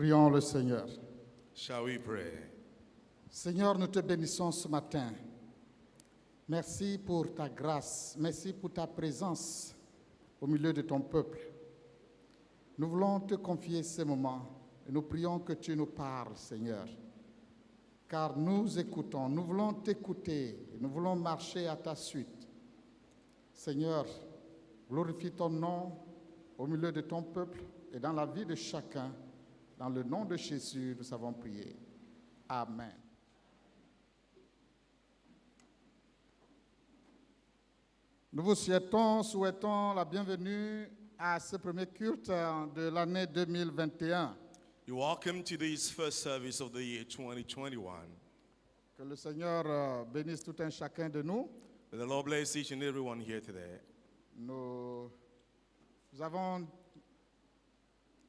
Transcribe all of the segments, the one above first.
Prions le Seigneur. Shall we pray? Seigneur, nous te bénissons ce matin. Merci pour ta grâce, merci pour ta présence au milieu de ton peuple. Nous voulons te confier ces moments et nous prions que tu nous parles, Seigneur. Car nous écoutons, nous voulons t'écouter, nous voulons marcher à ta suite. Seigneur, glorifie ton nom au milieu de ton peuple et dans la vie de chacun. Dans le nom de Jésus, nous avons prié. Amen. Nous vous souhaitons la bienvenue à ce premier culte de l'année 2021. You're welcome to this first service of the year 2021. Que le Seigneur bénisse tout un chacun de nous. May the Lord bless each and everyone here today. Nous avons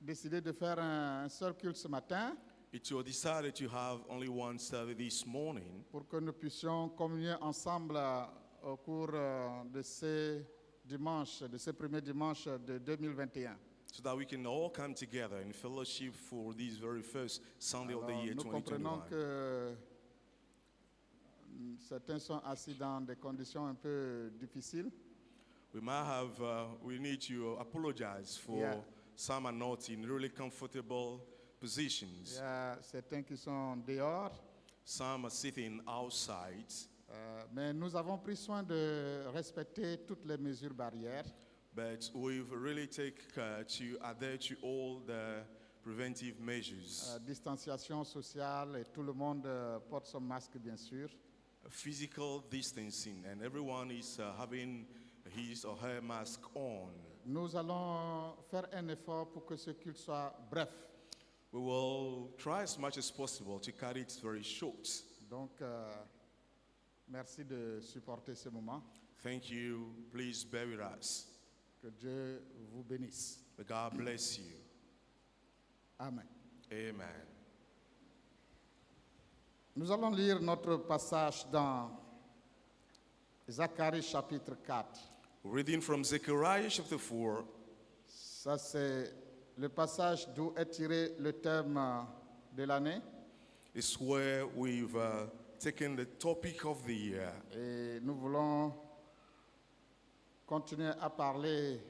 décidé de faire un seul culte ce matin It's your decided to have only one service this morning pour que nous puissions communier ensemble au cours de ces dimanches, de ces premiers dimanches de 2021. so that we can all come together in fellowship for this very first Sunday of the Alors, year nous comprenons 2021. que certains sont assis dans des conditions un peu difficiles. We need to apologize for Yeah. some are not in really comfortable Il positions. y a certains qui sont dehors, Some are sitting outside. mais nous avons pris soin de respecter toutes les mesures barrières. But we've really taken care to adhere to all the preventive measures. Distanciation sociale et tout le monde porte son masque bien sûr. Physical distancing, and everyone is having his or her mask on. Nous allons faire un effort pour que ce culte soit bref. We will try as much as possible to cut it very short. Donc, merci de supporter ce moment. Thank you. Please bear with us. Que Dieu vous bénisse. May God bless you. Amen. Amen. Nous allons lire notre passage dans Zacharie chapitre 4. Reading from Zechariah chapter 4. Ça, c'est le passage d'où est tiré le thème de l'année. Is where we've taken the topic of the year. Et nous voulons continuer à parler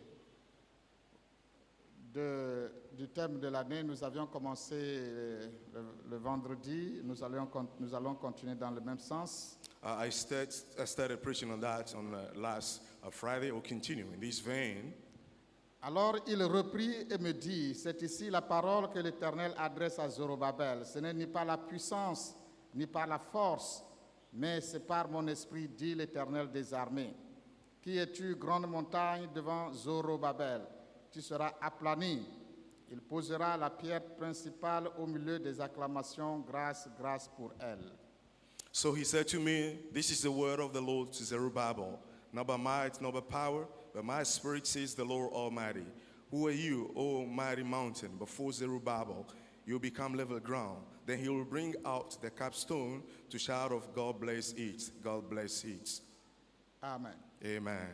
du thème de l'année. Nous avions commencé le vendredi. Nous allons continuer dans le même sens. I started preaching on that on last Friday. We'll continue in this vein. Alors il reprit et me dit, c'est ici la parole que l'Éternel adresse à Zorobabel. Ce n'est ni par la puissance, ni par la force, mais c'est par mon esprit, dit l'Éternel des armées. Qui es-tu, grande montagne, devant Zorobabel? Tu seras aplani. Il posera la pierre principale au milieu des acclamations, grâce, grâce pour elle. So he said to me, this is the word of the Lord to Zerubbabel, not by might, not by power, but my spirit says the Lord Almighty. Who are you, O mighty mountain? Before Zerubbabel, you become level ground. Then he will bring out the capstone to shout of God bless it, God bless it. Amen. Amen.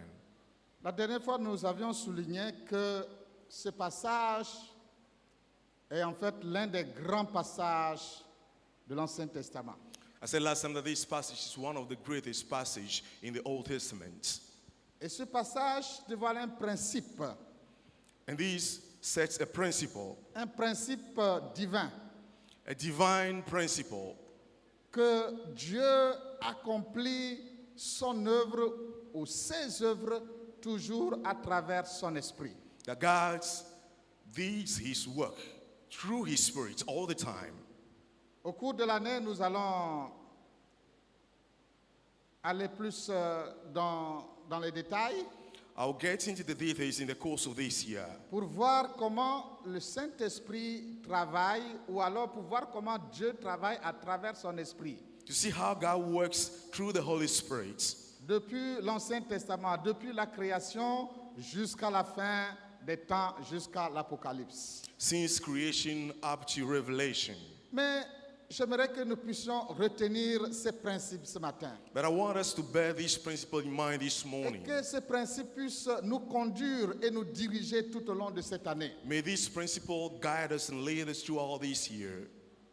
La dernière fois, nous avions souligné que ce passage est en fait l'un des grands passages de l'Ancien Testament. I said last time that this passage is one of the greatest passages in the Old Testament. Et ce passage dévoile un principe And this sets a principle, divin, a divine principle, que Dieu accomplit son œuvre ou ses œuvres toujours à travers son esprit. that God does his work through his spirit all the time. Au cours de l'année, nous allons aller plus dans les détails I'll get into the details in the course of this year pour voir comment le Saint-Esprit travaille ou alors pour voir comment Dieu travaille à travers son esprit. to see how God works through the Holy Spirit Depuis l'Ancien Testament, depuis la création jusqu'à la fin des temps, jusqu'à l'Apocalypse. since creation up to Revelation. Mais j'aimerais que nous puissions retenir ces principes ce matin. But I want us to bear this principle in mind this Et morning. que ces principes puissent nous conduire et nous diriger tout au long de cette année. May this principle guide us and lead us throughout this year.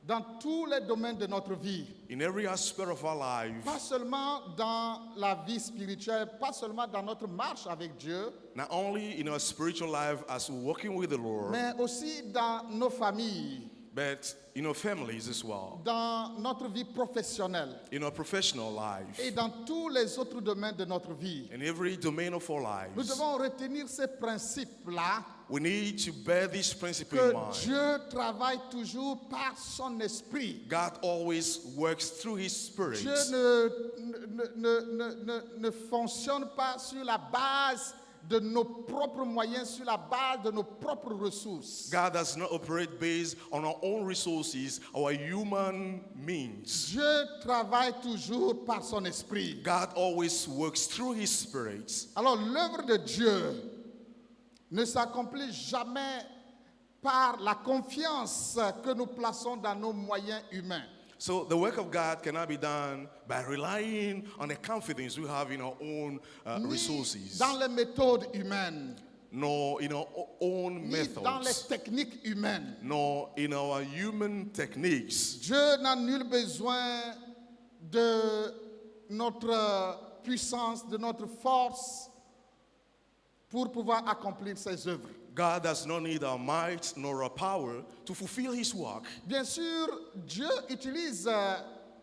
Dans tous les domaines de notre vie. In every aspect of our life, Pas seulement dans la vie spirituelle, pas seulement dans notre marche avec Dieu, not only in our spiritual life as we're walking with the Lord, mais aussi dans nos familles, but in our families as well, dans notre vie professionnelle in our professional life, et dans tous les autres domaines de notre vie. in every domain of our Nous lives. devons retenir ces principes-là, We need to bear this principle que in mind. Dieu travaille toujours par son esprit. God always works through His Spirit. Dieu ne fonctionne pas sur la base de nos propres moyens, sur la base de nos propres ressources. God does not operate based on our own resources, our human means. Dieu travaille toujours par son esprit. God always works through His Spirit. Alors l'œuvre de Dieu ne s'accomplit jamais par la confiance que nous plaçons dans nos moyens humains. So the work of God cannot be done by relying on the confidence we have in our own Ni resources, dans les méthodes humaines, nor in our own ni dans les methods, techniques humaines. nor in our human techniques. Dieu n'a nul besoin de notre puissance, de notre force pour pouvoir accomplir ses œuvres. God does not need our might nor our power to fulfill His work. Bien sûr, Dieu utilise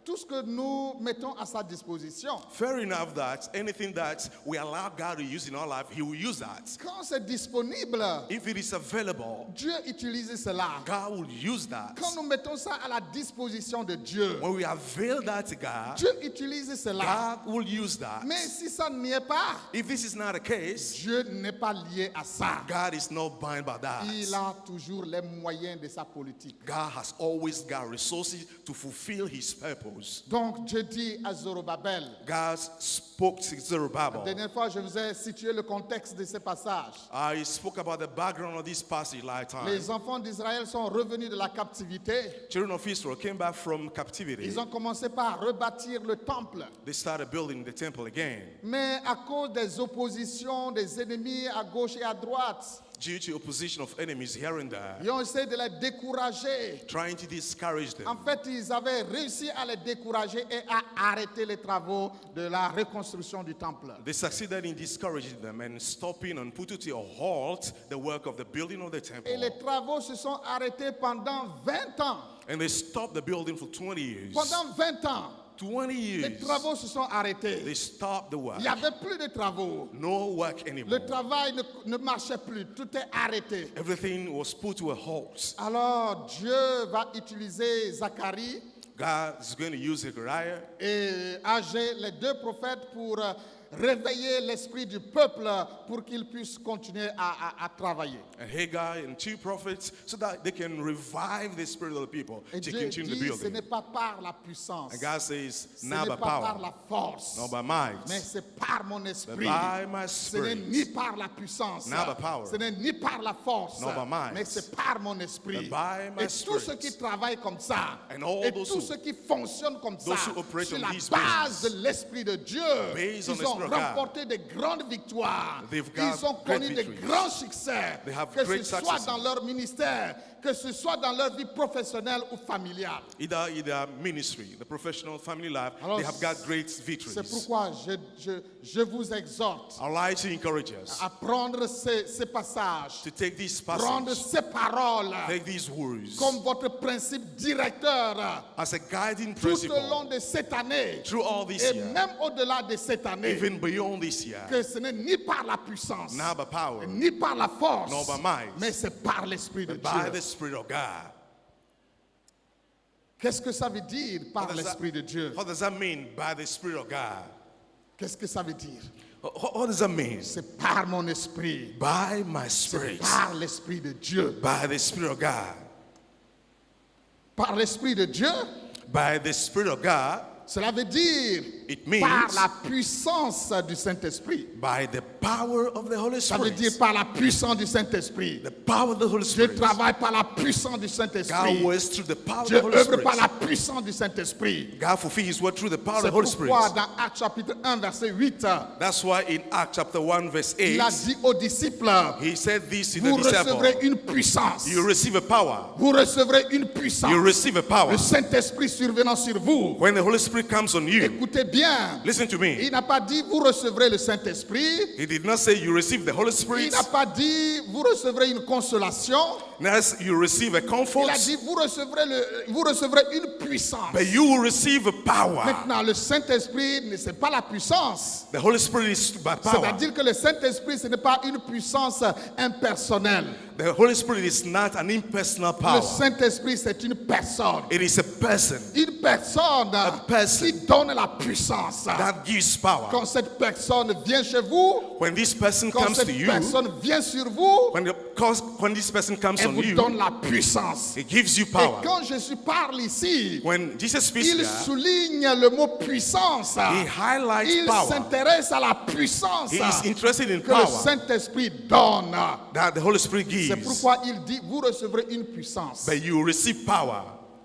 tout ce que nous mettons à sa disposition. Fair enough that anything that we allow God to use in our life, He will use that. Quand c'est disponible, If it is available, Dieu utilise cela. God will use that. Quand nous mettons ça à la disposition de Dieu, When we avail that to God, Dieu utilise cela. God will use that. Mais si ça n'y est pas, If this is not the case, Dieu n'est pas lié à ça. God is not bound by Il that. a toujours les moyens de sa politique. God has always got resources to fulfill His purpose. Donc Dieu dit à Zorobabel, God spoke to la Zerubbabel. dernière fois je vous ai situé le contexte de ce passage. I spoke about the background of this passage last time. Les enfants d'Israël sont revenus de la captivité. Children of Israel came back from captivity. Ils ont commencé par rebâtir le temple. They started building the temple again. Mais à cause des oppositions des ennemis à gauche et à droite, Due to opposition of enemies here and there, ils ont essayé de les décourager. trying to discourage them. En fait, ils avaient réussi à les décourager et à arrêter les travaux de la reconstruction du temple. They succeeded in discouraging them and stopping and putting to a halt the work of the building of the temple. Et les travaux se sont arrêtés pendant 20 ans. And they stopped the building for 20 years. Pendant 20 ans, 20 les years, travaux se sont arrêtés. they stopped the work. Il n'y avait plus de travaux. No work Le anymore. travail ne marchait plus. Tout est arrêté. Everything was put to a halt. Alors Dieu va utiliser Zacharie God is going to use Zechariah et Agé, les deux prophètes, pour réveiller l'esprit du peuple pour qu'ils puissent continuer à travailler. and Haggai and 2 prophets so that they can revive the spirit of the people Et to Dieu continue the dit, ce building. n'est pas par la puissance, And God says, ce not n'est by pas par power, la force, not by might, mais c'est par mon but esprit. by my Ce n'est spirit. ni par la puissance, Not by power. ce n'est ni par la force, Not by might. mais c'est par mon esprit. But by my Et tous ceux spirit. qui travaillent comme ça, And all et those tous who- ceux qui fonctionnent comme ça, those who operate sur on la these base bases, de l'esprit de Dieu, based on the ils ont Spirit of God, remporté de grandes victoires. they've got Ils ont great connu de victories. grands succès, They have que ce great soit successes. dans leur ministère, que ce soit dans leur vie professionnelle ou familiale. Either in their ministry, the professional family life, Alors, they have got great C'est victories. pourquoi je vous exhorte I'd like to encourage us à prendre ces passages, to take this prendre passage, ces paroles take these words comme votre principe directeur as a guiding tout au principle long de cette année through all this et year, même au-delà de cette année, even beyond this year, que ce n'est ni par la puissance, not by power, ni par la force, nor by might, mais c'est par l'Esprit de but by Dieu. the Spirit of God. Qu'est-ce que ça veut dire par What does that- l'Esprit de Dieu? What does that mean by the Spirit of God? Qu'est-ce que ça veut dire? What does that mean? C'est par mon esprit, By my c'est Spirit, par l'Esprit de Dieu. by the Spirit of God, Par l'Esprit de Dieu, by the Spirit of God. cela veut dire It It par means la puissance du Saint-Esprit. by the power of the Holy Ça veut Spirit. dire par la puissance du Saint-Esprit. The power of the Holy Dieu Spirit. travaille par la puissance du God Saint-Esprit. works through the power of Dieu the Holy œuvre Spirit. par la puissance du Saint-Esprit. God fulfills His word through the power of C'est the Holy Spirit. pourquoi dans Actes chapitre 1 verset 8, That's why in Acts chapter 1 verse 8, il a dit aux disciples, He said this to vous the disciples. recevrez une puissance. You receive a power. Vous recevrez une puissance. You receive a power. Le Saint-Esprit survenant sur vous. When the Holy Spirit comes on you, Écoutez bien. listen to me. Il n'a pas dit vous recevrez le Saint-Esprit. He did not say you receive the Holy Il Spirit. n'a pas dit vous recevrez une consolation. Next, you receive a Il a comfort. dit vous recevrez une puissance. But you will receive a power. Maintenant, le Saint-Esprit, ce n'est pas la puissance. The Holy Spirit is by power. C'est-à-dire que le Saint-Esprit, ce n'est pas une puissance impersonnelle. The Holy Spirit is not an impersonal Le power. Saint-Esprit, c'est une personne. It is a person Une personne person. qui donne la puissance. that gives power. Quand cette personne vient chez vous, When this person quand comes cette to you, personne vient sur vous, when this person comes elle on vous you, donne la puissance. it gives you Et power. quand Jésus parle ici, When Jesus speaks il here, souligne le mot puissance. He highlights Il power. s'intéresse à la puissance He is interested in que le power Saint-Esprit donne. that the Holy Spirit C'est gives. pourquoi il dit, vous recevrez une puissance. But you receive power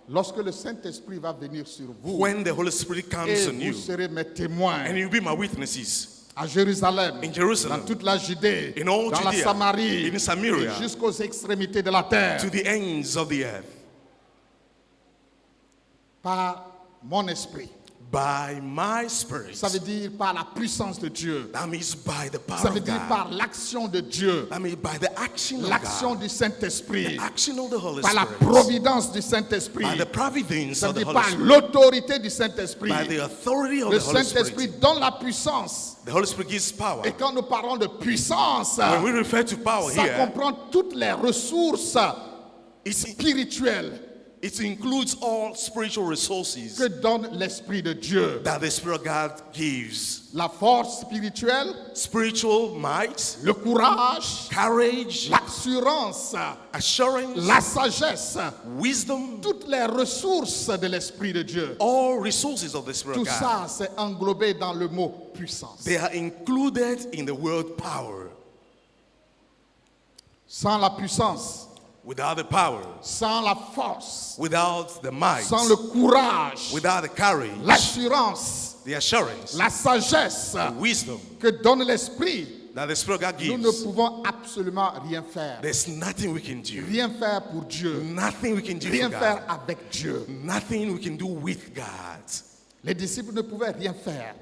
Lorsque le Saint-Esprit va venir sur vous, when the Holy Spirit comes et on vous you. serez mes témoins And you'll be my witnesses à Jérusalem, in Jerusalem, dans toute la Judée, in all dans la Judea, Samarie, in Samaria, et jusqu'aux extrémités de la terre, to the ends of the earth. par mon esprit. By my Spirit. Ça veut dire par la puissance de Dieu. That means by the Ça power veut of dire God. par l'action de Dieu, That means by the action of l'action God. du Saint-Esprit, The action of the Holy par la Spirit. providence du Saint-Esprit. By the providence Ça of veut the dire Holy par Spirit. l'autorité du Saint-Esprit. By the authority of Le the Holy Saint-Esprit Spirit. donne la puissance. The Holy Spirit gives power. Et quand nous parlons de puissance, When we refer to power ça here, comprend toutes les ressources it spirituelles includes all spiritual resources que donne l'Esprit de Dieu. that the Spirit of God gives. La force spirituelle, Spiritual might, le courage, courage, l'assurance, assurance, la sagesse, wisdom, toutes les ressources de l'Esprit de Dieu. all resources of the Spirit Tout of God. ça, c'est englobé dans le mot puissance. They are included in the word power. Sans la puissance, Without the power, sans la force, without the might, sans le courage, without the courage, l'assurance, the assurance, la sagesse the wisdom que donne l'Esprit, that the Spirit of God nous ne gives, pouvons absolument rien faire. there's nothing we can do. Rien faire pour Dieu. Nothing we can do Rien for faire God. avec Dieu. Nothing we can do with God. Les disciples ne pouvaient rien faire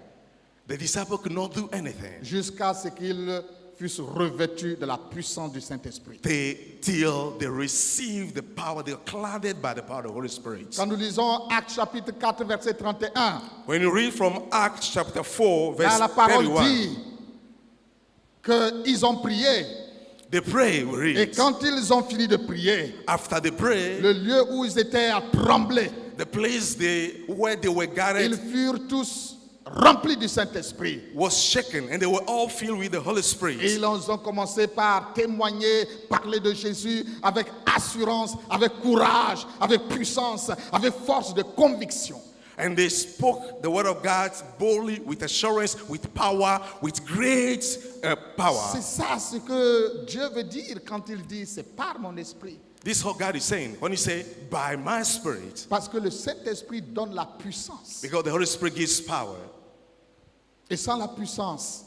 The disciple could not do anything jusqu'à ce qu'ils fussent revêtus de la puissance du Saint-Esprit. till they received the power. They were clouded by the power of the Holy Spirit. Quand nous lisons Actes chapitre 4, verset 31, When you read from Acts chapter 4, là, verse la parole 31, dit qu'ils ont prié. they pray, we Et read. quand ils ont fini de prier, After they pray, le lieu où ils étaient a tremblé. the place where they were gathered Ils furent tous remplis du Saint-Esprit. was shaken, and they were all filled with the Holy Et Spirit. ils ont commencé par témoigner, parler de Jésus avec assurance, avec courage, avec puissance, avec force de conviction. And they spoke the word of God boldly, with assurance, with power, with great power. C'est ça ce que Dieu veut dire quand il dit c'est par mon esprit. This is what God is saying when He say, by my Spirit, Parce que le Saint-Esprit donne la puissance. because the Holy Spirit gives power. Et sans la puissance,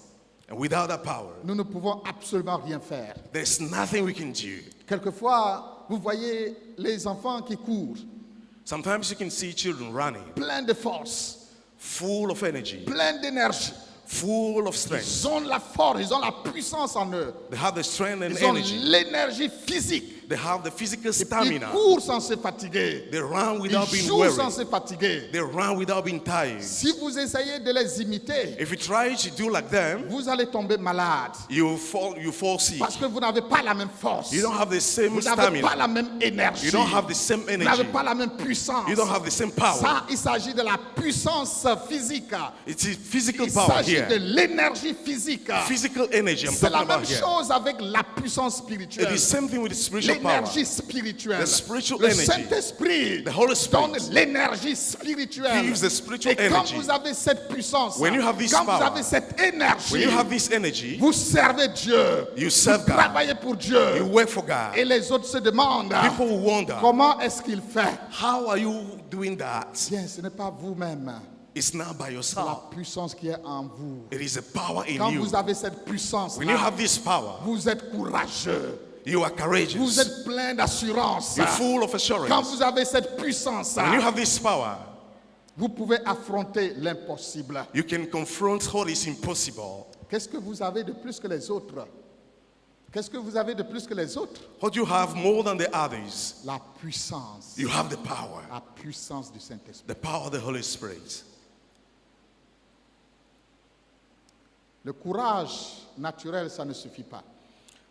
And without that power, nous ne pouvons absolument rien faire. there's nothing we can do. Quelquefois, vous voyez les enfants qui courent, Sometimes you can see children running, pleins de force, full of energy, pleins d'énergie. full of strength. Ils ont la force, ils ont la puissance en eux. They have the strength and Ils ont energy. l'énergie physique. They have the physical Ils stamina. courent sans se fatiguer. They run Ils without being jouent sans weary. se fatiguer. They run without being tired. Si vous essayez de les imiter, If you try to do like them, vous allez tomber malade. you fall sick. Parce que vous n'avez pas la même force. You don't have the same Vous n'avez pas stamina. la même énergie. You don't have the same Vous n'avez energy. pas la même puissance. You don't have the same power. Ça, il s'agit de la puissance physique. It's physical Il power s'agit de here. l'énergie physique. Physical energy I'm C'est talking la même about here. chose avec la puissance It spirituelle. is same thing with the spiritual l'énergie spirituelle. The spiritual Le energy. Saint-Esprit The Holy donne Spirit l'énergie spirituelle. gives the spiritual Et quand energy. vous avez cette puissance, When you have this quand vous power, avez cette When énergie, you have this energy, vous servez Dieu, you serve vous God. travaillez pour Dieu. You work for God. Et les autres se demandent, People will wonder, comment est-ce qu'il fait? how are you doing that? Bien, ce n'est pas vous-même, It's not by c'est la yourself. puissance qui est en vous. It is a power in Quand you. vous avez cette puissance, When you have this power, vous êtes courageux, you are vous courageous. êtes plein d'assurance. You're full of Quand assurance. vous avez cette puissance, When you have this power, vous pouvez affronter l'impossible. you can confront what is impossible. Qu'est-ce que vous avez de plus que les autres? Qu'est-ce que vous avez de plus que les autres? What you have more than the others, La puissance. you have the power. La puissance du Saint-Esprit. The power of the Holy Spirit. Le courage naturel, ça ne suffit pas.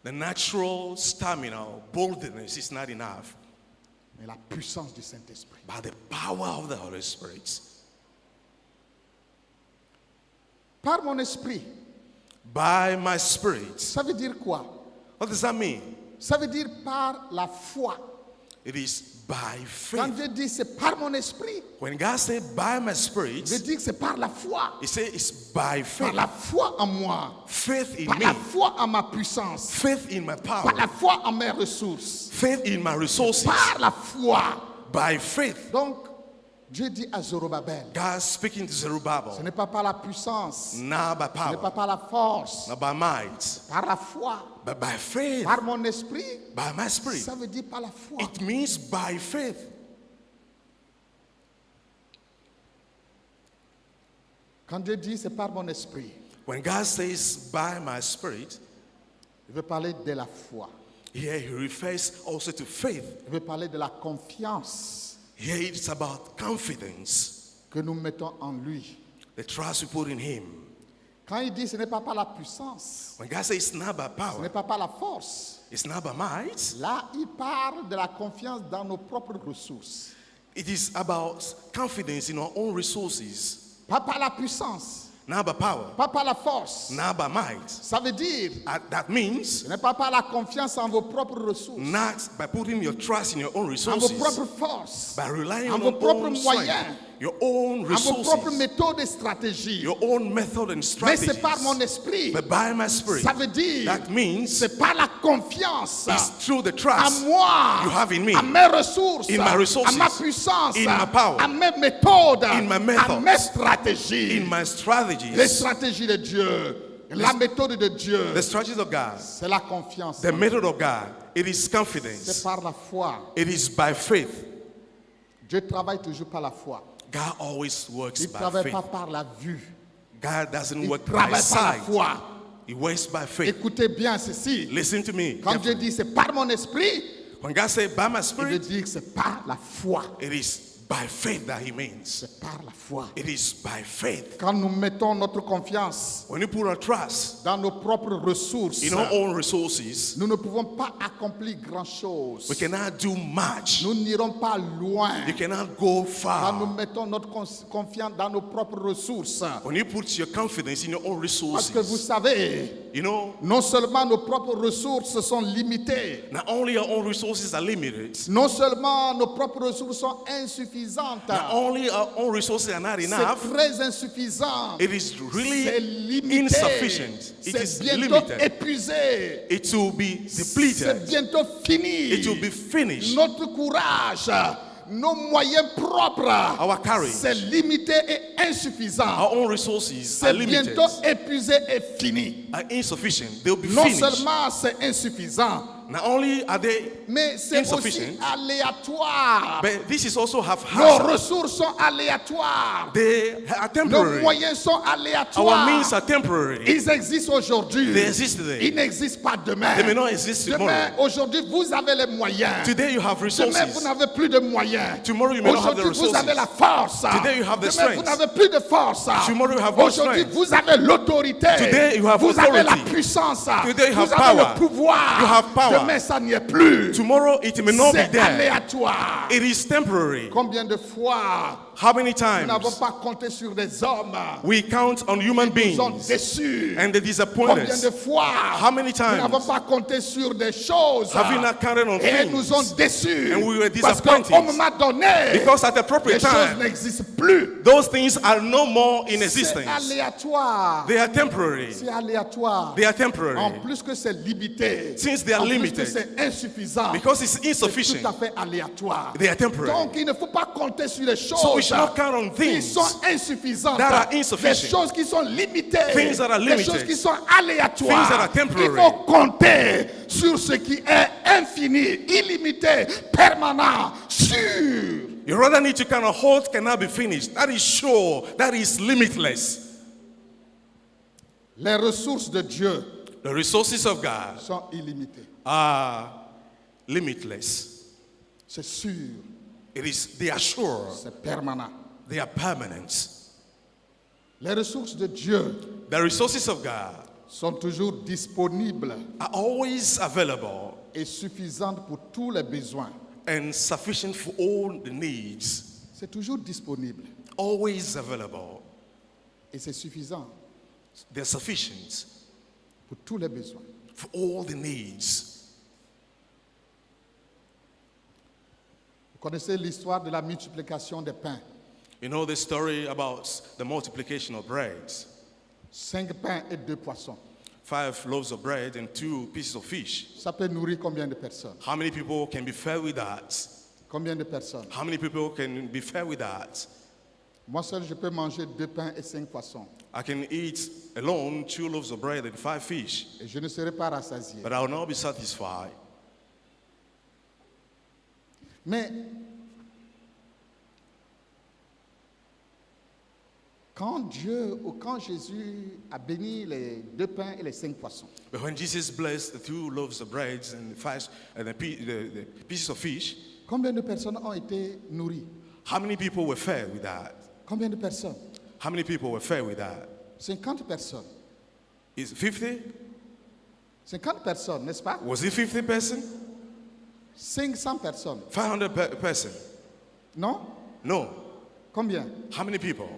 The natural stamina, boldness is not enough, Mais la puissance du Saint-Esprit. but the power of the Holy Spirit. Par mon esprit, By my spirit. ça veut dire quoi? What does that mean? Ça veut dire par la foi. It is by Quand faith. Dieu dit c'est par mon esprit, When God said by my il spirit, veut dire que c'est par la foi. He said it's by Par faith. la foi en moi. Faith in Par me. la foi en ma puissance. Faith in my Par power. la foi en mes ressources. Faith in my resources. Par la foi. By faith. Donc, Dieu dit à Zorobabel, God speaking to ce Zerubbabel. n'est pas par la puissance, Not by ce n'est pas power. par la force, Not by might. par la foi, But by faith. par mon esprit. By my spirit. Ça veut dire par la foi. It means by faith. Quand Dieu dit c'est par mon esprit, When God says by my spirit, il veut parler de la foi. here He refers also to faith. Il veut parler de la confiance Here it's about confidence. que nous mettons en lui. The trust we put in Him. Quand il dit ce n'est pas par la puissance, When God says it's not by ce power, n'est pas par la force, it's not by might, là il parle de la confiance dans nos propres ressources. it is about confidence in our own resources. Pas par la puissance, Not by power, pas par la force. not by might. Ça veut dire, That means ce n'est pas par la confiance en vos propres ressources, not by putting your trust in your own en vos resources, propres forces, by relying en on vos your propres own moyens, strength, your own en vos propres resources, méthodes et stratégies. your own method and Mais strategies. c'est par mon esprit. But by my spirit, Ça veut dire, that means c'est par la confiance it's through the à trust moi, you have in me, à mes ressources, in my resources, à ma puissance, in my power, à mes méthodes, in my à methods, mes stratégies. in my Les strategies. stratégies de Dieu, la méthode de Dieu, The strategies of God, c'est la confiance. the method of God, it is C'est confidence. par la foi. It is by faith. Dieu travaille toujours par la foi. God always works Il ne by travaille faith. pas par la vue. God doesn't Il work by travaille par la sight. foi. He works by faith. Écoutez bien ceci. Listen to me. Quand Dieu carefully. dit c'est par mon esprit, When God says by my il veut spirit, dire que c'est par la foi. it is by faith that He means. C'est par la foi. It is by faith. Quand nous mettons notre confiance When you put our trust dans nos propres ressources, in our own resources, nous ne pouvons pas accomplir grand-chose. we cannot do much. Nous n'irons pas loin. You cannot go Quand nous far. mettons notre confiance dans nos propres ressources. When you put your confidence in your own Parce que vous resources, savez, you know, non seulement nos propres ressources sont limitées, not only our own resources are limited, non seulement nos propres ressources sont insuffisantes, not only our own resources are not c'est enough, très insuffisant, it is c'est really limité, insufficient. It c'est is bientôt limited. épuisé, It will be c'est depleted. bientôt fini. It will be finished. Notre courage, nos moyens propres, Our courage, c'est limité et insuffisant. our own resources are C'est limited, bientôt épuisé et fini. are insufficient. They will be Non finished. seulement c'est insuffisant, Not only are they, mais c'est aussi Insufficient. aléatoire. but this is also Nos haphazard. ressources sont aléatoires. They are Nos temporary. moyens sont Our aléatoires. means are temporary. Ils existent aujourd'hui. They exist today. Ils n'existent pas demain. They may not exist Demain, tomorrow. aujourd'hui, vous avez les moyens. Today you have Demain, vous resources. n'avez plus de moyens. Tomorrow you may not have the Aujourd'hui, vous avez la resources. force. Today you have the Demain, vous strength. n'avez plus de force. Tomorrow you have no Aujourd'hui, strength. vous avez l'autorité. Today you have vous avez la authority. puissance. Today you vous have avez power. le pouvoir. You have power. Demain, ça n'y est plus. Tomorrow it may not be C'est there. aléatoire. It is temporary. Combien de fois How many Nous n'avons times pas compté sur des hommes we count on human qui nous ont beings déçus. and they disappoint Combien de us? fois How many nous n'avons times pas compté sur des choses have we not counted on et nous ont things? déçus And we were parce disappointed. qu'au moment donné, Because at the les appropriate choses time, n'existent plus. those things are no more in C'est existence. aléatoire. They are temporary. C'est aléatoire. They are En temporary. plus que c'est limité. Since they are en plus limited. que c'est insuffisant. Because it's C'est insufficient. tout à fait aléatoire. They are temporary. Donc il ne faut pas compter sur les choses So we should not count on qui things sont insuffisantes. that are Les insufficient. choses qui sont limitées. Things that are Les choses limited. qui sont aléatoires. Things that are temporary. Il faut compter sur ce qui est infini, illimité, permanent, sûr. You rather need to count on what cannot be finished. That is sure. That is limitless. Les ressources de Dieu The resources of God sont illimitées. are limitless. C'est sûr. They are sure. C'est permanent. They are permanent. Les ressources de Dieu The resources of God sont toujours disponibles are always available et suffisantes pour tous les besoins. and sufficient for all the needs. C'est toujours disponible Always available. et c'est suffisant They're sufficient pour tous les besoins. for all the needs. Vous connaissez l'histoire de la multiplication des pains. You know the story about the multiplication of bread. 5 pains et 2 poissons. 5 loaves of bread and 2 pieces of fish. Ça peut nourrir combien de personnes? How many people can be fed with that? Combien de personnes? How many people can be fed with that? Moi seul, je peux manger 2 pains et 5 poissons. I can eat alone 2 loaves of bread and 5 fish, Et je ne serai pas rassasié. but I will not be satisfied. Mais quand Dieu ou quand Jésus a béni les 2 pains et les 5 poissons, But when Jesus blessed the 2 loaves of bread and the pieces of fish, combien de personnes ont été nourries? how many people were fed with that? Combien de personnes? How many people were fed with that? 50 personnes. Is it 50? 50 personnes, n'est-ce pas? Was it 50 person? 500 personnes. 500 person? Non? No. Combien? How many people?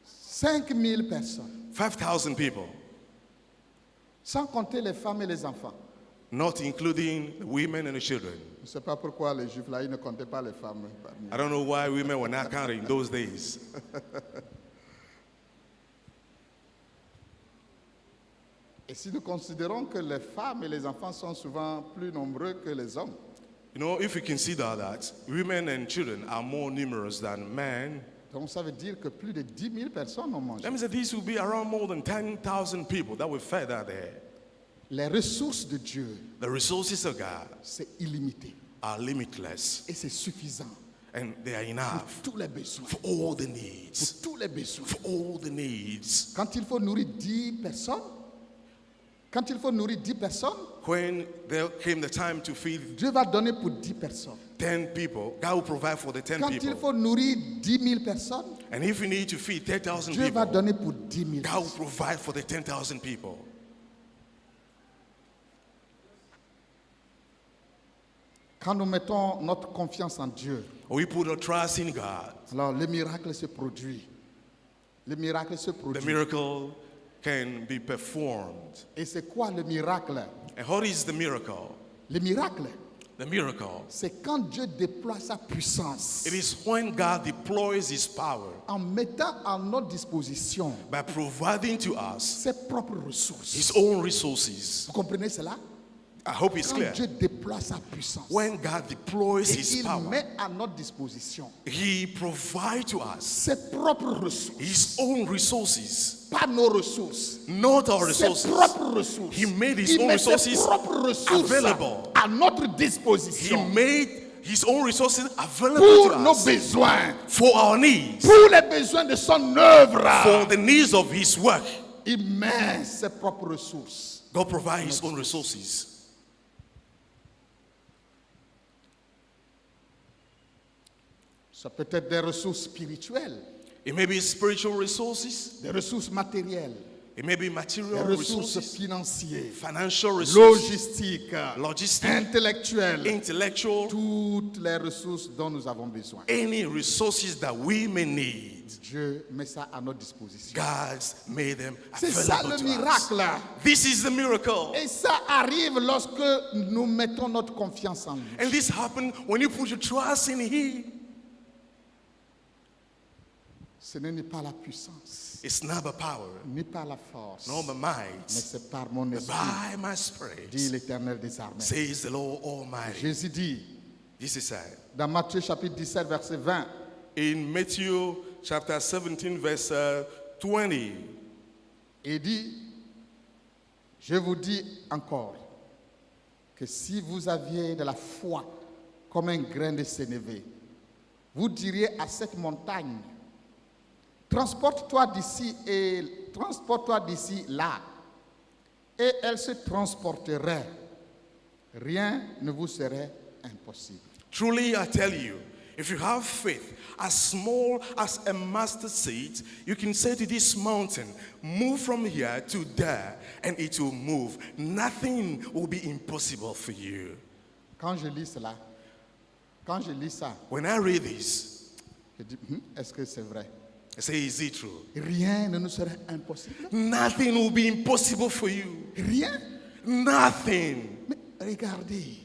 5000 personnes. 5,000 people, Sans compter les femmes et les enfants. not including the women and the children. Je ne sais pas pourquoi les Juifs là, ils ne comptaient pas les femmes. I don't know why women were not counted in those days. Et si nous considérons que les femmes et les enfants sont souvent plus nombreux que les hommes, You know, if you consider that women and children are more numerous than men, donc ça veut dire que plus de 10 000 personnes ont mangé. that means that these will be around more than 10,000 people that were fed out there. Les ressources de Dieu, The resources of God c'est illimité are limitless et c'est suffisant and they are pour enough tous les besoins. for all the needs. Pour tous les besoins. For all the needs. Quand il faut nourrir 10 personnes, quand il faut nourrir 10 personnes, When there came the time to feed Dieu va donner pour 10 personnes. 10 people, God will provide for the 10 Quand il people. faut nourrir 10 000 personnes, And if you need to feed 10,000 Dieu va people, donner pour 10 000 God will personnes. provide for the 10,000 people. Quand nous mettons notre confiance en Dieu, We put our trust in God. alors le miracle se produit. Le miracle se The produit. miracle can be performed. Et c'est quoi le miracle? And what is the miracle? Le miracle, The miracle. c'est quand Dieu déploie sa puissance It is when God deploys His power en mettant à notre disposition by providing to us ses propres ressources. His own resources. Vous comprenez cela? I hope it's Quand clear. Dieu déploie sa puissance When God deploys et His il power, met à notre disposition He provides to us ses propres ressources, His own resources, pas nos ressources, not our ses resources. propres ressources. He made his Il own met ses resources propres ressources available. à notre He disposition made His own resources available pour to nos us besoins, for our needs, pour les besoins de son œuvre. for the needs of His work. Il met ses propres ressources. God provides His own resources. Ça peut être des ressources spirituelles, It may be spiritual resources, des ressources matérielles, It may be les material ressources resources, financières, financial resources, logistiques, logistic, intellectuelles, intellectual, toutes les ressources dont nous avons besoin. any resources that we may need. Dieu met ça à notre disposition. God's made them C'est ça available le to us. miracle. This is the miracle. Et ça arrive lorsque nous mettons notre confiance en lui. And this happened when you put your trust in Him. Ce n'est ni par la puissance, It's not by power, ni par la force, nor by mais might, c'est par mon but esprit, by my spirit, dit l'Éternel des armées. says the Lord Almighty. Jésus dit This is it. dans Matthieu chapitre 17, verset 20, In Matthew chapter 17, verse 20, il dit, je vous dis encore, que si vous aviez de la foi comme un grain de sénévé, vous diriez à cette montagne, transporte-toi d'ici là, et elle se transporterait. Rien ne vous serait impossible. truly I tell you, if you have faith as small as a mustard seed, you can say to this mountain, move from here to there, and it will move. Nothing will be impossible for you. Quand je lis cela, quand je lis ça, When I read this, je dis, est-ce que c'est vrai? I say, is it true? Rien ne nous serait impossible. Nothing will be impossible for you. Rien. Nothing. Mais regardez,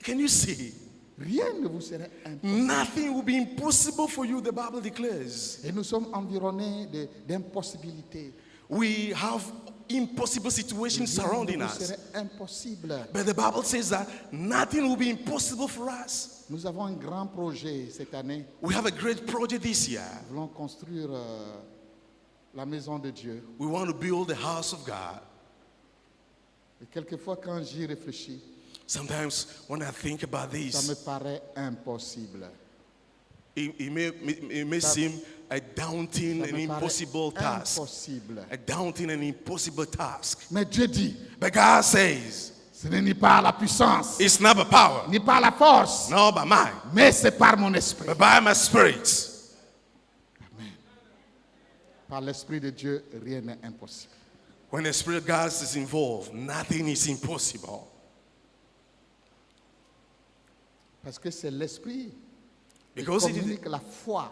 Can you see? rien ne vous serait impossible. Nothing will be impossible for you, the Bible declares. Et nous sommes environnés d'impossibilités. We have impossible situations Rien surrounding ne nous us. serait impossible. But the Bible says that nothing will be impossible for us. Nous avons un grand projet cette année. We have a great project this year. Nous voulons construire la maison de Dieu. We want to build the house of God. Et quelquefois, quand j'y réfléchis, Sometimes when I think about ça me this, paraît impossible. it may seem a daunting Ça and me impossible paraît task. impossible. A daunting and impossible task. Mais Dieu dit, But God says, ce n'est ni par la puissance, it's not by power, ni par la force, nor by might, mais c'est par mon esprit. but by my spirit. Par l'esprit de Dieu, rien n'est impossible. When the Spirit of God is involved, nothing is impossible. Parce que c'est l'esprit qui Because communique la foi.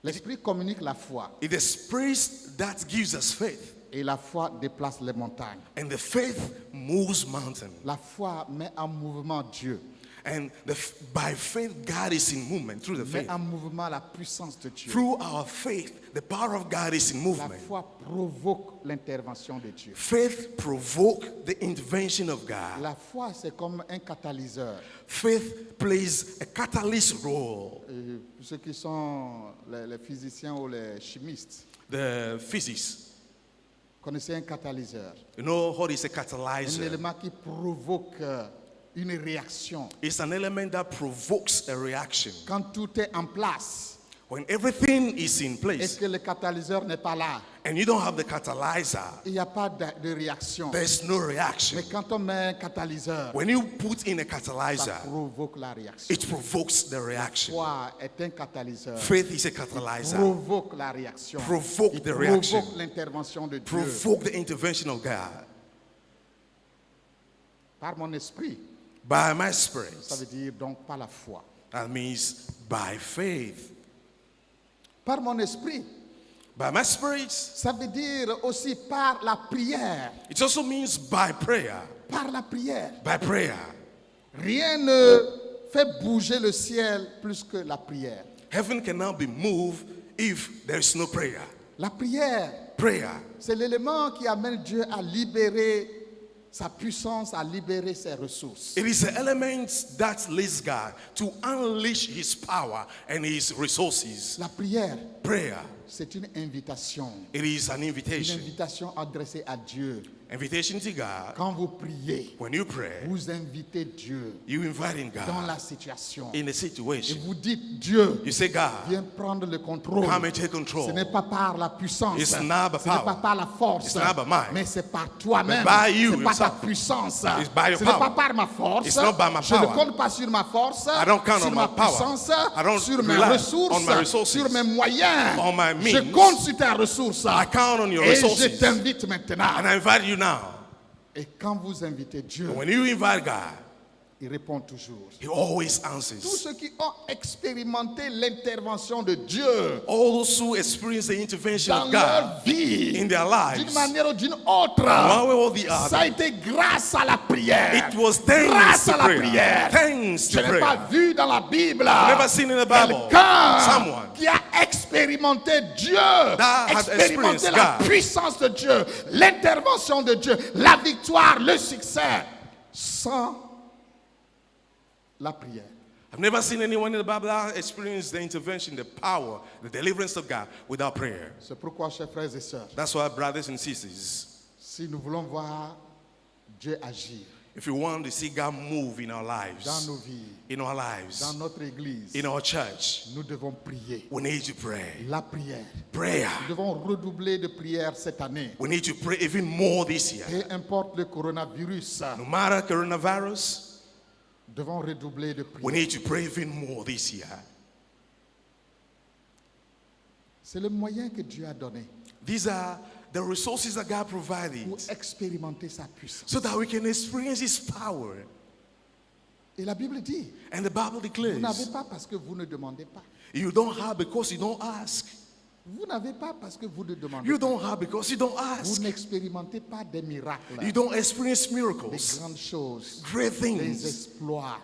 L'esprit communique la foi. it's the Spirit that gives us faith. Et la foi déplace les montagnes. And the faith moves mountains. La foi met en mouvement Dieu. And by faith, God is in movement through the Met faith. en mouvement la puissance de Dieu. Through our faith, the power of God is in La movement. foi provoque l'intervention de Dieu. Faith provokes the intervention of God. La foi, c'est comme un catalyseur. Faith plays a catalyst role. Pour ceux qui sont les physiciens ou les chimistes, The physics, connaissez un catalyseur. you know what is a Un catalyzer? élément qui provoque une réaction. It's an element that provokes a reaction. Quand tout est en place When everything is in et place que le catalyseur n'est pas là, and you don't have the catalyzer, il n'y a pas de réaction. there's no reaction. Mais quand on met un catalyseur, When you put in a ça catalyzer, provoque la réaction. it provokes the La reaction. foi est un catalyseur. Faith is a catalyzer. Provoque la réaction. Provoke Il the reaction. provoque l'intervention de Dieu. Provoke the intervention of God. Par mon esprit, By my ça spirit. veut dire donc par la foi. That means by faith. Par mon esprit, By my spirit, ça veut dire aussi par la prière. it also means by prayer. Par la prière. By prayer. Rien ne fait bouger le ciel plus que la prière. Heaven cannot be moved if there is no prayer. La prière, Prayer. c'est l'élément qui amène Dieu à libérer sa puissance, à libérer ses ressources. It is the element that leads God to unleash his power and his resources. La prière, Prayer. c'est une invitation. It is an Une invitation. invitation adressée à Dieu. Invitation to God. Quand vous priez, When you pray, vous invitez Dieu you inviting dans God la situation. in a Et situation. vous dites, Dieu, You say, God, viens prendre le contrôle. come and take Ce control. n'est pas par la puissance, It's ce n'est not by pas power. par la force, It's not by might. mais c'est par toi-même. But by you C'est par ta yourself. puissance. It's by your Ce n'est pas power. par ma force. It's not by my Je ne power. compte pas sur ma force, I don't count sur on ma my power. puissance, I don't sur mes rely ressources, on my resources. sur mes moyens. On my Ce means. Je compte sur ta ressource. I count on your Et je resources. t'invite maintenant. And I invite you now. Et quand vous invitez Dieu, And when you invite God, il répond toujours. He always Tous answers. ceux qui ont expérimenté l'intervention de Dieu All those who experience the intervention dans of leur God vie, in their lives, d'une manière ou d'une autre, one way or the ça a other, été grâce à la prière. it was thanks Grâce to à la prayer. prière. Thanks Je to n'ai pas prayer. vu dans la Bible never seen in the Bible quelqu'un someone qui a expérimenté Dieu, that has expérimenté experienced la God. puissance de Dieu, l'intervention de Dieu, la victoire, le succès, sans la prière. I've never seen anyone in the Bible that experienced the intervention, the power, the deliverance of God without prayer. C'est pourquoi, chers frères et sœurs, That's why, brothers and sisters, si nous voulons voir Dieu agir if you want to see God move in our dans lives, nos vies, in our dans lives, notre église, in our church, nous devons prier. we need to pray. La prière. Prayer. Nous devons redoubler de prière cette année. We need to pray even more this year. Peu importe le coronavirus, No matter coronavirus, nous devons redoubler de we prière. need to pray even more this year. C'est le moyen que Dieu a donné These are the resources that God provided pour expérimenter sa puissance. so that we can experience His power. Et la Bible dit, And the Bible vous n'avez declares, pas parce que vous ne demandez pas. you don't have because you don't ask. Vous n'avez pas parce que vous ne demandez You pas. don't have because you don't Vous ask. n'expérimentez pas des miracles, You don't experience des miracles, grandes choses, great des things, exploits,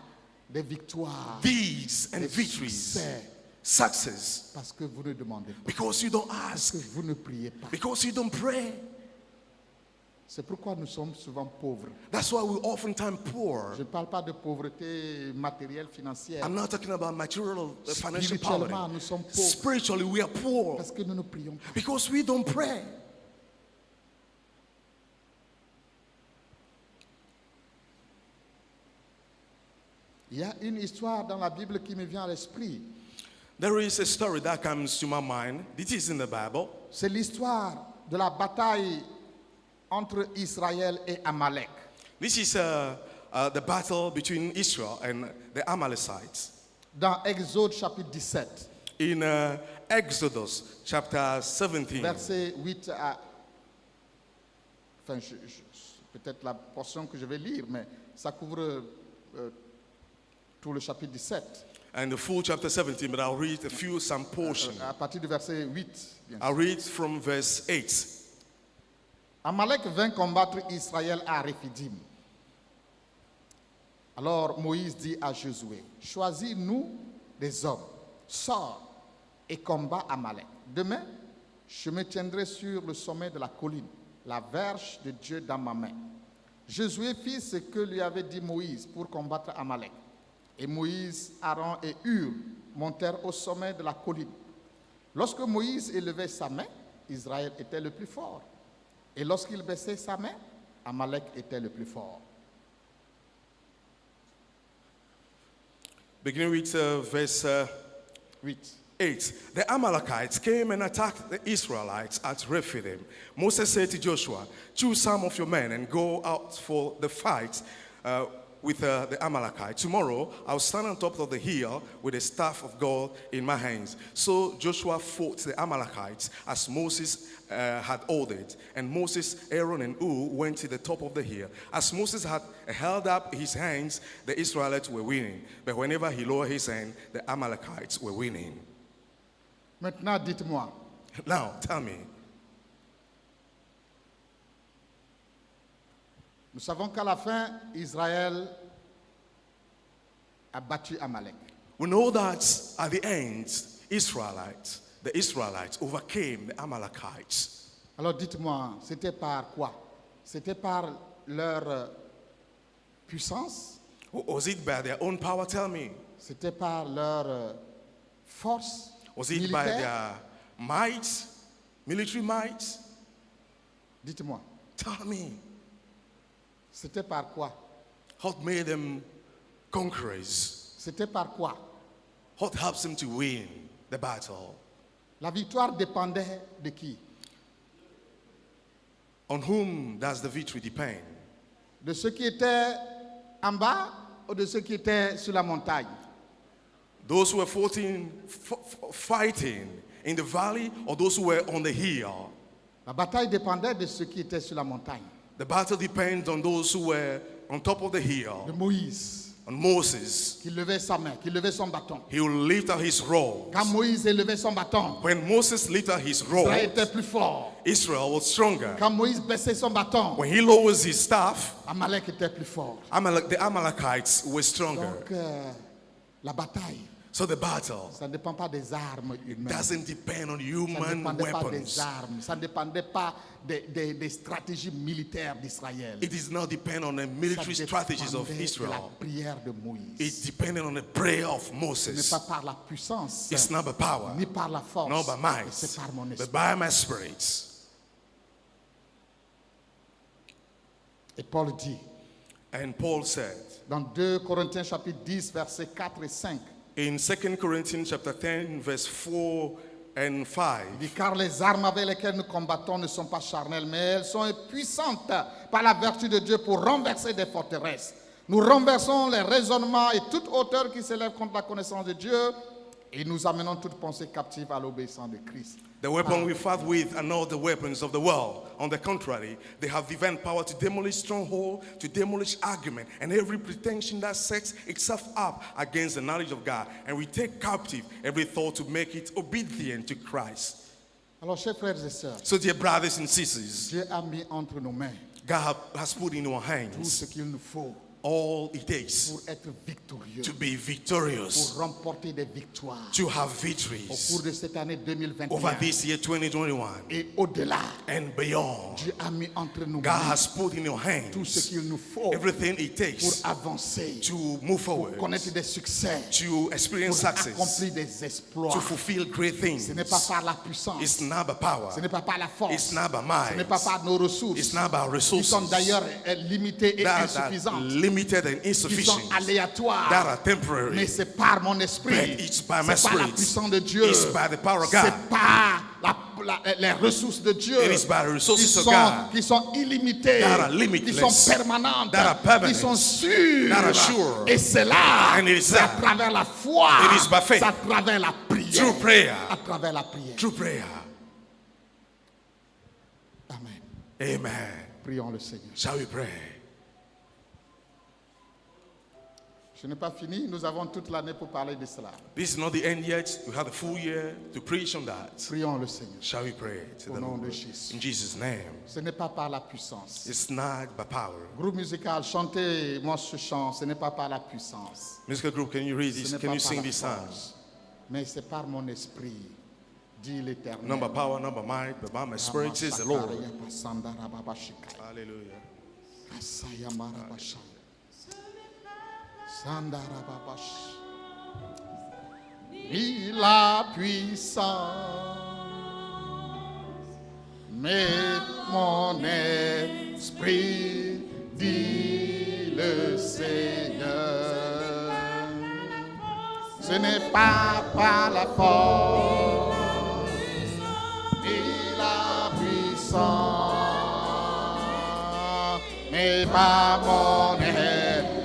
des victoires, deeds, and des victories, succès, success, parce que vous ne demandez pas, because you don't parce que ask, vous ne priez pas. because you don't pray. C'est pourquoi nous sommes souvent pauvres. That's why we're oftentimes poor. Je ne parle pas de pauvreté matérielle, financière. I'm not talking about material, financial Spirituellement, poverty. nous sommes pauvres Spiritually, we are poor parce que nous ne prions pas. because we don't pray. Il y a une histoire dans la Bible qui me vient à l'esprit. There is a story that comes to my mind. This is in the Bible. C'est l'histoire de la bataille entre Israël et Amalek. This is the battle between Israel and the Amalekites. Dans Exode chapitre 17, In Exodus chapter 17, verset 8 à... Enfin, peut-être la portion que je vais lire, mais ça couvre tout le chapitre 17. and the full chapter 17, but I'll read some portion. À partir du verset 8, bien sûr. I'll read from verse 8. Amalek vint combattre Israël à Réphidim. Alors Moïse dit à Josué, choisis-nous des hommes, sors et combat Amalek. Demain, je me tiendrai sur le sommet de la colline, la verge de Dieu dans ma main. Josué fit ce que lui avait dit Moïse pour combattre Amalek. Et Moïse, Aaron et Hur montèrent au sommet de la colline. Lorsque Moïse élevait sa main, Israël était le plus fort. Et lorsqu'il baissait sa main, Amalek était le plus fort. Beginning with verse 8. 8. The Amalekites came and attacked the Israelites at Rephidim. Moses said to Joshua, choose some of your men and go out for the fight with the Amalekites. Tomorrow I'll stand on top of the hill with the staff of God in my hands. So Joshua fought the Amalekites as Moses had ordered. And Moses, Aaron, and Hur went to the top of the hill. As Moses had held up his hands, the Israelites were winning. But whenever he lowered his hand, the Amalekites were winning. Maintenant, dites-moi, Now, tell me, nous savons qu'à la fin, Israël a battu Amalek. we know that at the end, the Israelites overcame the Amalekites. Alors dites-moi, c'était par quoi? C'était par leur puissance? Was it by their own power? Tell me. C'était par leur force Was it by militaire? their might, military might? Dites-moi, Tell me. c'était par quoi? What made them conquerors? C'était par quoi? What helps them to win the battle? La victoire dépendait de qui? On whom does the victory depend? De ceux qui étaient en bas ou de ceux qui étaient sur la montagne? Those who were fighting in the valley or those who were on the hill. La bataille dépendait de ceux qui étaient sur la montagne. The battle depends on those who were on top of the hill. De Moïse, On Moses, qui levait sa main, qui levait son bâton. he will lift up his rod. Quand Moïse élevait son bâton, When Moses lifted up his Israël rod, était plus fort. Israel was stronger. Quand Moïse baissait son bâton, When he lowers his staff, Amalek était plus fort. the Amalekites were stronger. Donc, la bataille, So the battle ça ne dépend pas des armes humaines. doesn't depend on Ça ne human dépendait pas des weapons. armes. Ça ne dépendait pas des stratégies militaires d'Israël. It does not depend on the Ça military strategies of dépendait de la Israel. prière de Moïse. It depended on the prayer of Ce n'est Moses. pas par la puissance, It's not by power, ni par la force, not by mais might, c'est par mon but esprit. by my spirit. Et Paul dit, And Paul said dans 2 Corinthiens chapitre 10, versets 4 et 5, in 2 Corinthians chapter 10, verse 4 and 5, il dit, car les armes avec lesquelles nous combattons ne sont pas charnelles, mais elles sont puissantes par la vertu de Dieu pour renverser des forteresses. Nous renversons les raisonnements et toute hauteur qui s'élève contre la connaissance de Dieu et nous amenons toute pensée captive à l'obéissance de Christ. the weapon we fight with are not the weapons of the world. On the contrary, they have divine power to demolish stronghold, to demolish argument, and every pretension that sets itself up against the knowledge of God. And we take captive every thought to make it obedient to Christ. Alors, chers frères et sœurs, So, dear brothers and sisters, Dieu a mis entre nos mains God has put in our tout hands ce qu'il nous faut all it takes pour être victorieux, to be victorious, pour remporter des victoires to have au victories cours de cette année over 2021 this year 2021 et au-delà. and beyond. Dieu a mis entre nos God mains has put in your tout ce hands qu'il nous faut everything it pour takes avancer, to move forward, connaître des succès, to experience pour success, accomplir des exploits. to fulfill great Ce n'est pas things. par la puissance, It's not by power, ce n'est pas par la force, it's not by ce n'est might, pas par nos ressources, it's not by qui resources sont d'ailleurs limitées et that are insuffisantes, limited and qui sont insufficient, aléatoires. that are Mais temporary. c'est par mon esprit, But it's by my c'est par la spirit. puissance de Dieu, It's by the power of God. c'est par les ressources de Dieu It is by the resources qui of sont, God qui sont illimitées, that are qui limitless, sont permanentes, that are permanent, qui sont sûres. that are sure. Et c'est là, And it is c'est à that. travers la foi, It is by faith. c'est à travers la prière, Through prayer, à travers la prière. through prayer. Amen. Amen. Prions le Seigneur. Shall we pray? Je n'ai pas fini, nous avons toute l'année pour parler de cela. This is not the end yet. We have a full year to preach on that. Prions le Seigneur. Shall we pray to Au the nom de Lord? Jésus. In Jesus' name. Ce n'est pas par la puissance. It's not by power. Groupe musical, chantez-moi ce chant, ce n'est pas par la puissance. Musical group, can you read Ce this? n'est Can pas you par sing la this song? force, mais c'est par mon esprit, dit l'Éternel. Not by power, not by might, but by my spirit, says the Lord. Hallelujah. Il a puissance, mais mon esprit dit le Seigneur. Ce n'est pas par la force, il a puissance, mais par mon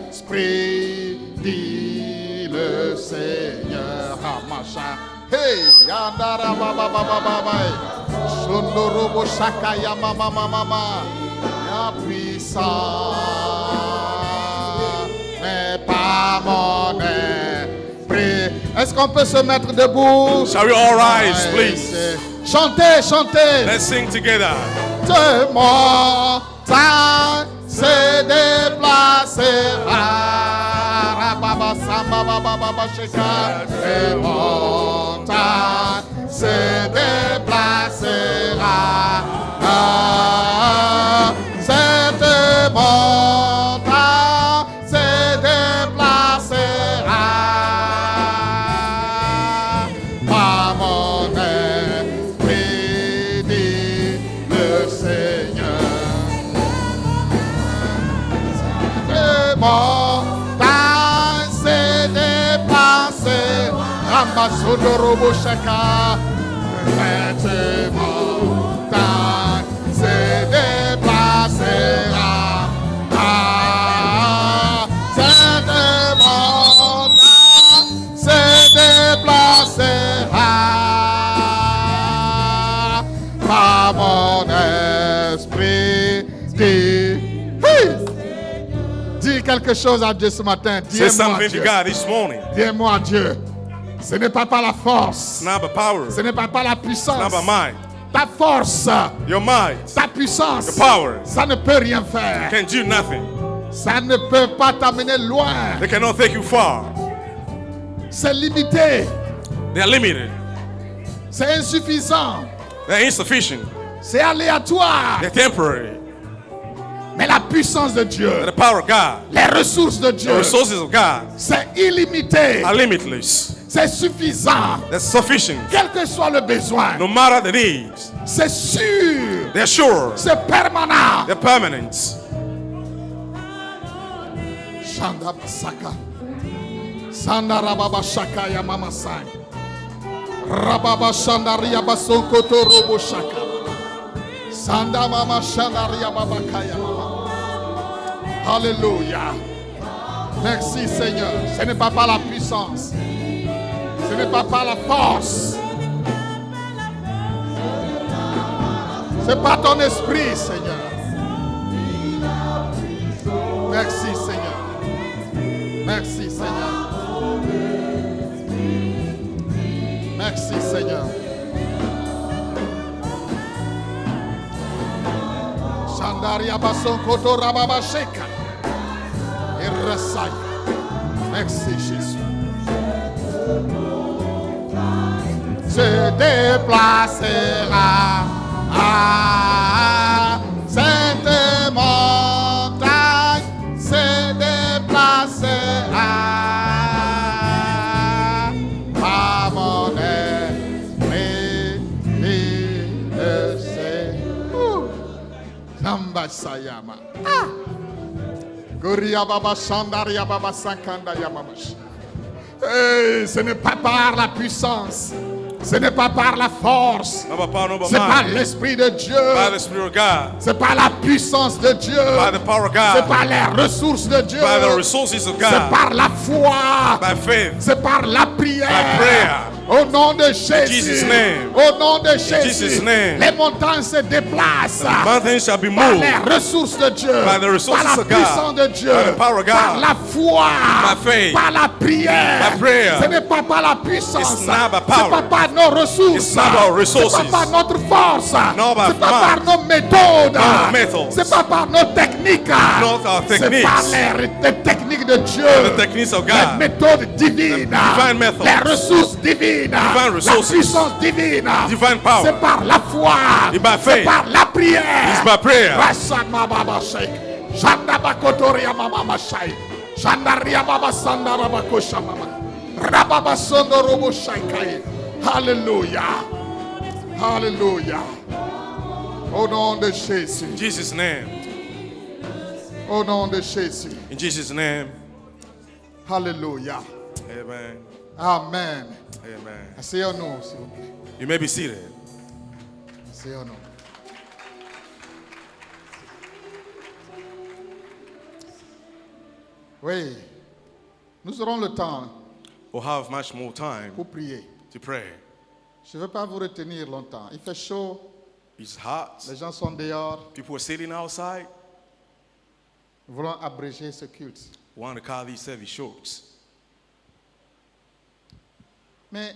esprit dit le Seigneur. Hamasha. Hey, yandara baba baba baba. Shondorobo shaka ya mama mama mama. Ya puissant, mais pas mon esprit. Est-ce qu'on peut se mettre debout? Shall we all rise, please? Chantez, chantez. Let's sing together. De montagne se déplacera. Rababa samba baba baba sheka. De montagne se déplacera. Cette montagne se déplacera. Par mon esprit, dit le Seigneur. Le montagne s'est déplacée. Ramasodorobo Shaka. Cette montagne s'est déplacera. Cette montagne s'est déplacera. t'aider. Hey! Dis quelque chose à Dieu ce matin. Say Dis-moi something to Dieu. God this morning. Dis-moi Dieu. Ce n'est pas par la force. It's not about power. Ce n'est pas par la It's not puissance. about might. Ta force, Your might ta puissance, Your power. ça ne peut rien faire. can do nothing. Ça ne peut pas t'amener loin. They cannot take you far. C'est limité. They are limited. C'est insuffisant. They're insufficient. C'est aléatoire. They're temporary. Mais la puissance de Dieu, But the power of God, les ressources de the Dieu, resources of God c'est illimité. are limitless. C'est suffisant. That's sufficient. Quel que soit le besoin, No matter the needs, c'est sûr. they're sure. C'est permanent. They're permanent. Shanda Basaka. Sanda Rababa Shaka ya Mama Sang. Rababa Shandaria Basonkoto Robo Shaka. Sanda Mama Shandaria Baba Kaya Mama. Alléluia. Merci Seigneur. Ce n'est pas par la puissance. Ce n'est pas par la force. C'est par ton esprit, Seigneur. Merci Seigneur. Merci Seigneur. Merci Seigneur. Shandaria bason koto rababa sheka. Irasai. Merci Jésus. Se déplacera à cette montagne, se déplacera à mon esprit, il le sait. Namba sayama. Goria baba shandaria baba sankanda yamamash. Hey, ce n'est pas par la puissance, ce n'est pas par la force, Not by power, not by c'est par might. l'Esprit de Dieu, By the Spirit of God. c'est par la puissance de Dieu, By the power of c'est God. par les ressources de Dieu, By the resources of c'est God. par la foi, By faith. c'est par la prière. By prayer. Au nom de Jésus, Jesus' name. au nom de Jesus' Jésus, name. les montagnes se déplacent. Mountains shall be Par moved. les ressources de Dieu, By the resources par la of God. puissance de Dieu, By the power of God. par la foi, By faith. par la prière. By prayer. Ce n'est pas par la puissance, It's not by c'est power. pas par nos ressources, It's not by resources. c'est pas par notre force, Not by c'est pas par might. nos méthodes, Not methods. c'est pas par nos techniques, Not our c'est techniques. par les techniques de Dieu, The techniques of les God. méthodes divines, divine methods. les ressources divines, Divine resources. la puissance divine. Divine power. C'est par la foi. It's by C'est faith. par la prière. It's by prayer. Rasama baba shake. Janda bakotoria mama mashai. Jandaria baba sandara bakosha mama. Rababa sondo robo shaikai. Hallelujah. Hallelujah. Au nom de Jésus. In Jesus' name. Au nom de Jésus. In Jesus' name. Hallelujah. Amen. Amen. Amen. Asseyons-nous, s'il vous plaît. You may be seated. Asseyons-nous. Oui, nous aurons le temps We'll have much more time pour prier. to pray. Je ne veux pas vous retenir longtemps. Il fait chaud, It's hot. les gens sont dehors. People are sitting outside. Nous voulons abréger ce culte. We want to call these service short. Mais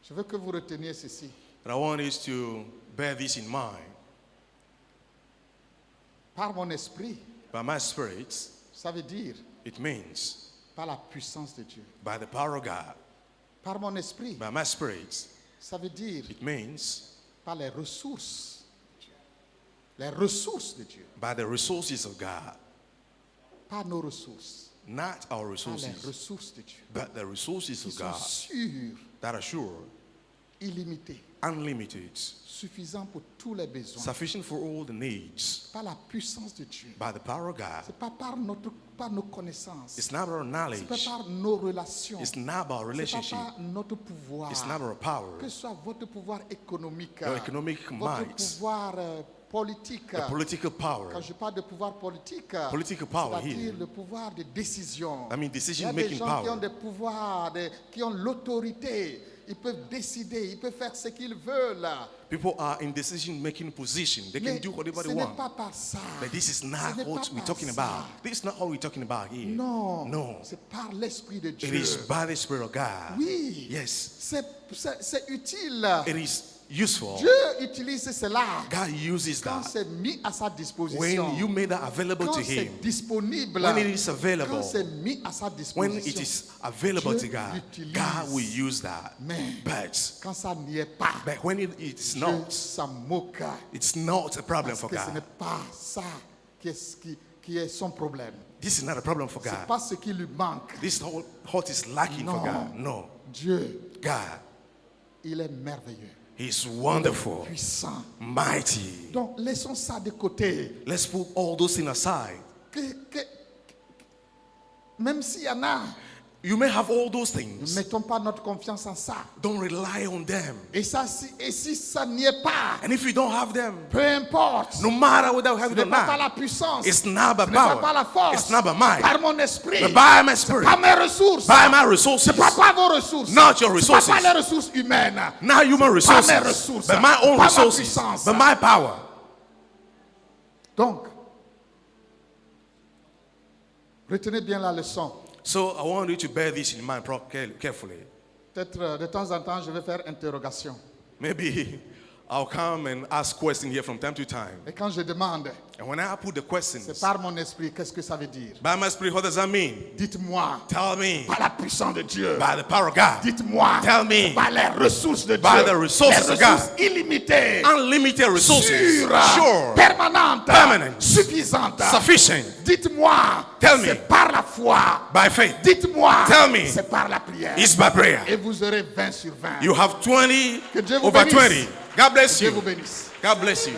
je veux que vous reteniez ceci. But I want us to bear this in mind. Par mon esprit, By my spirit, ça veut dire it means par la puissance de Dieu. by the power of God. Par mon esprit, By my spirit, ça veut dire it means par les ressources. Les ressources de Dieu. by the resources of God. Pas nos ressources. Not our Pas les resources, ressources de Dieu. but the resources Qui of sont God sûres, that are sure, illimitées, unlimited, suffisants pour tous les besoins. sufficient for all the needs. Par la puissance de Dieu. By the power of God. C'est pas par nos connaissances. It's not our C'est knowledge. pas par nos relations. It's not about C'est pas relationship. par notre pouvoir. It's not our power. Que ce soit votre pouvoir économique, Your economic votre might, pouvoir politique. the political Quand power. je parle de pouvoir politique, Political power c'est-à-dire here. le pouvoir de décision. I mean Il y a des decision-making gens qui ont power. des pouvoirs, qui ont l'autorité ils peuvent décider, ils peuvent faire ce qu'ils veulent. People are in decision-making position. They can Mais do whatever ce they n'est want. pas par ça. But this is Ce not n'est what pas we're par talking ça. about. This is not what we're talking about here. Non, No. c'est par l'Esprit de It Dieu. is by the Spirit of God. Oui, Yes. c'est utile. It is useful. Dieu utilise cela God uses quand that. c'est mis à sa disposition. When you made that available Quand to c'est Him, disponible, when it is available, quand c'est mis à sa when disposition, it is available Dieu to God, l'utilise. God will use that. Mais But quand ça n'y est pas, when it's Dieu not, s'en moque. it's not a problem Parce for que ce n'est God. pas ça qui est son problème. This is not a problem for Ce n'est God. pas ce qui lui manque. This is not what is lacking for Non. God. No. Dieu, God, il est merveilleux, He's wonderful, puissant. mighty. Donc laissons ça de côté. Let's put all those things aside. Même s'il y en a, You may have all those ne things. mettons pas notre confiance en ça. Don't rely on them. Et si ça n'y est pas, And if you don't have them, peu importe. no matter whether you have Ce it n'est or pas par la not, puissance. it's not by Ce n'est pas par la power. force. It's not by might. Par mon esprit. But by my spirit. Par mes ressources. By my resources. Ce n'est pas vos ressources. Not your Ce n'est resources. pas les ressources humaines. Not human Pas mes resources. ressources. But my own Pas ma resources. puissance. But my power. Donc, retenez bien la leçon. So I want you to bear this in mind carefully. Peut-être de temps en temps, je vais faire interrogation. Maybe I'll come and ask questions here from time to time. Et quand je demande, And when I put the questions, c'est par mon esprit, qu'est-ce que ça veut dire? by my spirit, what does that mean? Dites-moi, Tell me. par la puissance de Dieu. By the power of God. Dites-moi, Tell me. par les ressources de Dieu. By the resources les of God. ressources illimitées. Unlimited resources. Sure. Permanentes. Permanent. Suffisantes. Sufficient. Dites-moi, Tell me. c'est par la foi. By faith. Dites-moi, Tell me. c'est par la prière. It's by prayer. Et vous aurez 20 sur 20. You have 20 Que Dieu vous over bénisse. 20. God bless Dieu vous you. bénisse. God bless you.